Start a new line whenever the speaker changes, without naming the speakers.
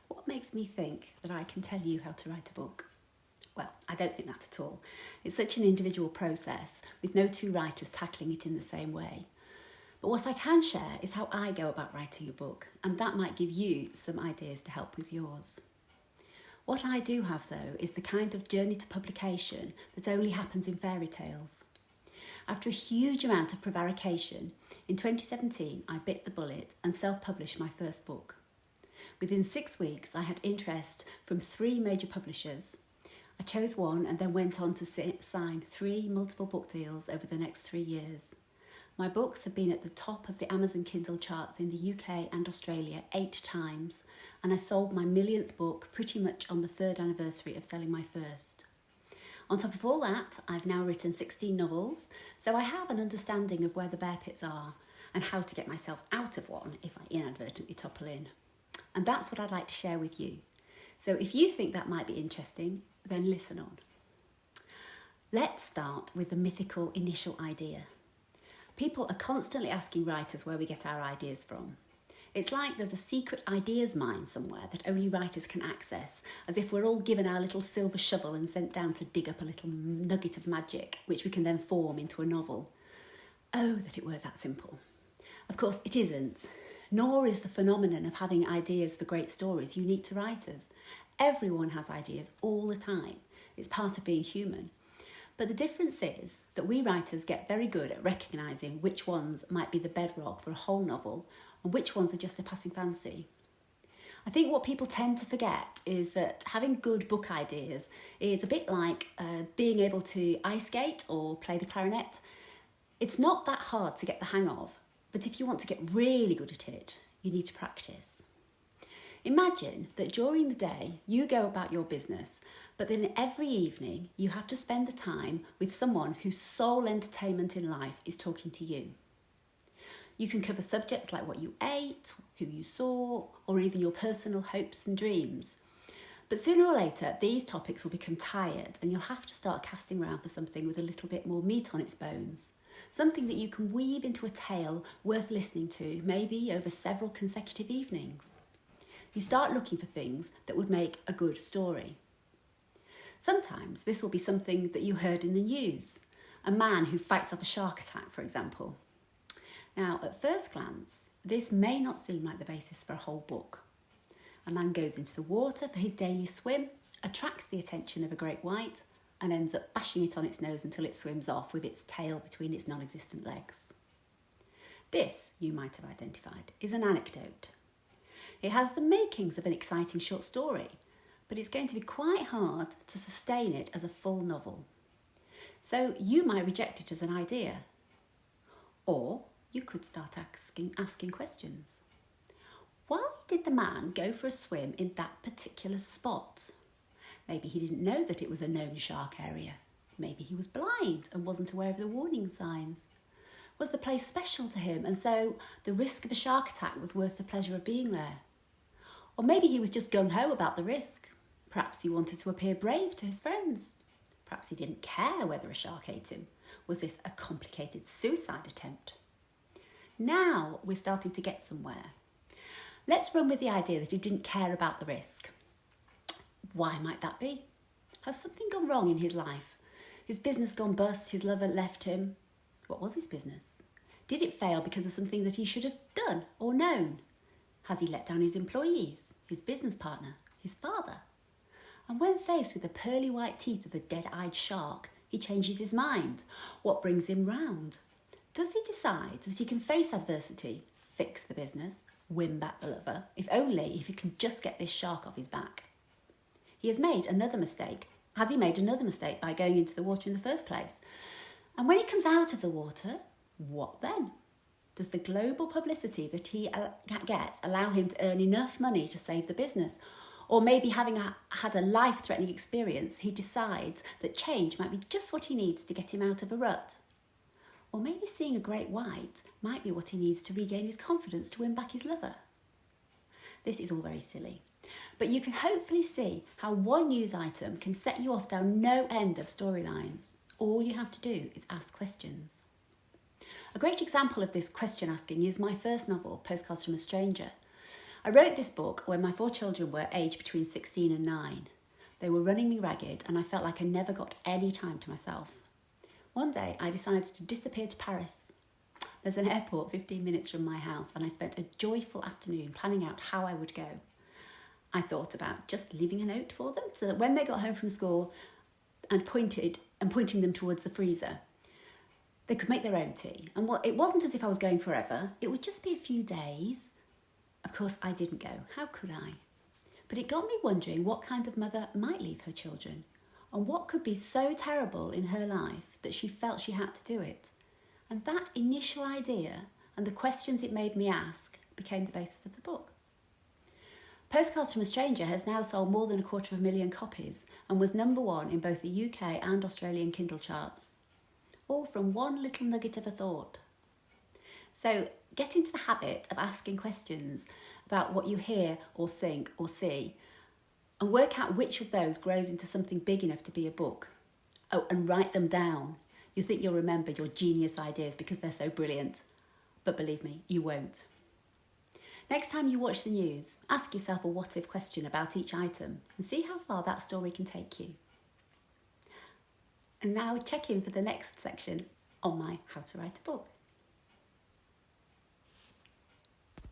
What makes me think that I can tell you how to write a book? Well, I don't think that at all. It's such an individual process with no two writers tackling it in the same way. But what I can share is how I go about writing a book, and that might give you some ideas to help with yours. What I do have, though, is the kind of journey to publication that only happens in fairy tales. After a huge amount of prevarication, in 2017 I bit the bullet and self-published my first book. Within 6 weeks I had interest from 3 major publishers. I chose one and then went on to sign 3 multiple book deals over the next 3 years. My books have been at the top of the Amazon Kindle charts in the UK and Australia 8 times, and I sold my 1,000,000th book pretty much on the 3rd anniversary of selling my first. On top of all that, I've now written 16 novels, so I have an understanding of where the bear pits are and how to get myself out of one if I inadvertently topple in. And that's what I'd like to share with you. So if you think that might be interesting, then listen on. Let's start with the mythical initial idea. People are constantly asking writers where we get our ideas from. It's like there's a secret ideas mine somewhere that only writers can access, as if we're all given our little silver shovel and sent down to dig up a little nugget of magic, which we can then form into a novel. Oh, that it were that simple. Of course, it isn't. Nor is the phenomenon of having ideas for great stories unique to writers. Everyone has ideas all the time. It's part of being human. But the difference is that we writers get very good at recognising which ones might be the bedrock for a whole novel and which ones are just a passing fancy. I think what people tend to forget is that having good book ideas is a bit like being able to ice skate or play the clarinet. It's not that hard to get the hang of, but if you want to get really good at it, you need to practice. Imagine that during the day you go about your business, but then every evening you have to spend the time with someone whose sole entertainment in life is talking to you. You can cover subjects like what you ate, who you saw, or even your personal hopes and dreams. But sooner or later, these topics will become tired and you'll have to start casting around for something with a little bit more meat on its bones. Something that you can weave into a tale worth listening to, maybe over several consecutive evenings. You start looking for things that would make a good story. Sometimes this will be something that you heard in the news. A man who fights off a shark attack, for example. Now, at first glance, this may not seem like the basis for a whole book. A man goes into the water for his daily swim, attracts the attention of a great white, and ends up bashing it on its nose until it swims off with its tail between its non-existent legs. This, you might have identified, is an anecdote. It has the makings of an exciting short story, but it's going to be quite hard to sustain it as a full novel. So you might reject it as an idea. Or you could start asking questions. Why did the man go for a swim in that particular spot? Maybe he didn't know that it was a known shark area. Maybe he was blind and wasn't aware of the warning signs. Was the place special to him and so the risk of a shark attack was worth the pleasure of being there? Or maybe he was just gung-ho about the risk. Perhaps he wanted to appear brave to his friends. Perhaps he didn't care whether a shark ate him. Was this a complicated suicide attempt? Now we're starting to get somewhere. Let's run with the idea that he didn't care about the risk. Why might that be? Has something gone wrong in his life? His business gone bust, his lover left him? What was his business? Did it fail because of something that he should have done or known? Has he let down his employees, his business partner, his father? And when faced with the pearly white teeth of the dead-eyed shark, he changes his mind. What brings him round? Does he decide that he can face adversity, fix the business, win back the lover, if he can just get this shark off his back? He has made another mistake. Has he made another mistake by going into the water in the first place? And when he comes out of the water, what then? Does the global publicity that he gets allow him to earn enough money to save the business? Or maybe having had a life-threatening experience, he decides that change might be just what he needs to get him out of a rut. Or maybe seeing a great white might be what he needs to regain his confidence to win back his lover. This is all very silly, but you can hopefully see how one news item can set you off down no end of storylines. All you have to do is ask questions. A great example of this question asking is my first novel, Postcards from a Stranger. I wrote this book when my 4 children were aged between 16 and 9. They were running me ragged and I felt like I never got any time to myself. One day I decided to disappear to Paris. There's an airport 15 minutes from my house and I spent a joyful afternoon planning out how I would go. I thought about just leaving a note for them so that when they got home from school and pointing them towards the freezer, they could make their own tea. And it wasn't as if I was going forever. It would just be a few days. Of course, I didn't go. How could I? But it got me wondering what kind of mother might leave her children and what could be so terrible in her life that she felt she had to do it. And that initial idea and the questions it made me ask became the basis of the book. Postcards from a Stranger has now sold more than 250,000 copies and was #1 in both the UK and Australian Kindle charts. All from one little nugget of a thought. So get into the habit of asking questions about what you hear or think or see and work out which of those grows into something big enough to be a book. Oh, and write them down. You think you'll remember your genius ideas because they're so brilliant. But believe me, you won't. Next time you watch the news, ask yourself a what-if question about each item and see how far that story can take you. And now check in for the next section on my How to Write a Book.